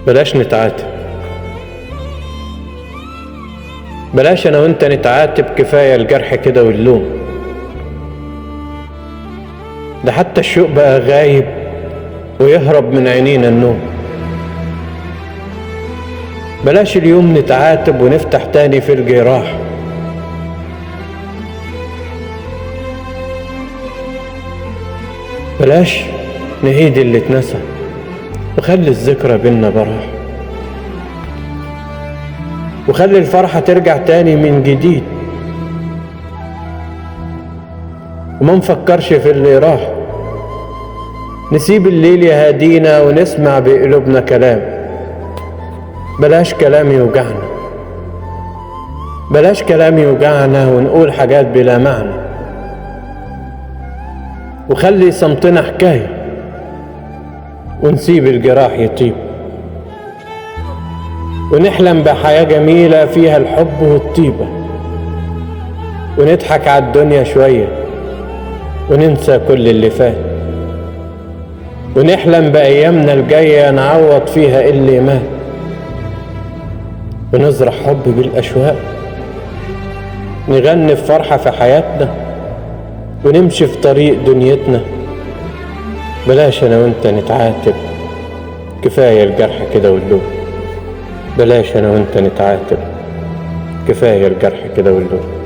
بلاش نتعاتب. بلاش انا وانت نتعاتب، كفاية الجرح كده واللوم. ده حتى الشوق بقى غايب ويهرب من عينينا النوم. بلاش اليوم نتعاتب ونفتح تاني في الجراح. بلاش نعيد اللي اتنسى وخلي الذكرى بينا براح، وخلي الفرحة ترجع تاني من جديد، وما نفكرش في اللي راح. نسيب الليل يهادينا ونسمع بقلوبنا كلام. بلاش كلام يوجعنا، بلاش كلام يوجعنا ونقول حاجات بلا معنى، وخلي صمتنا حكاية ونسيب الجراح يطيب، ونحلم بحياة جميلة فيها الحب والطيبة، ونضحك على الدنيا شوية وننسى كل اللي فات، ونحلم بأيامنا الجاية نعوض فيها اللي مات، ونزرع حب بالأشواق، نغني في فرحة في حياتنا، ونمشي في طريق دنيتنا. بلاش أنا وأنت نتعاتب، كفاية الجرح كده واللوم. بلاش أنا وأنت نتعاتب، كفاية الجرح كده واللوم.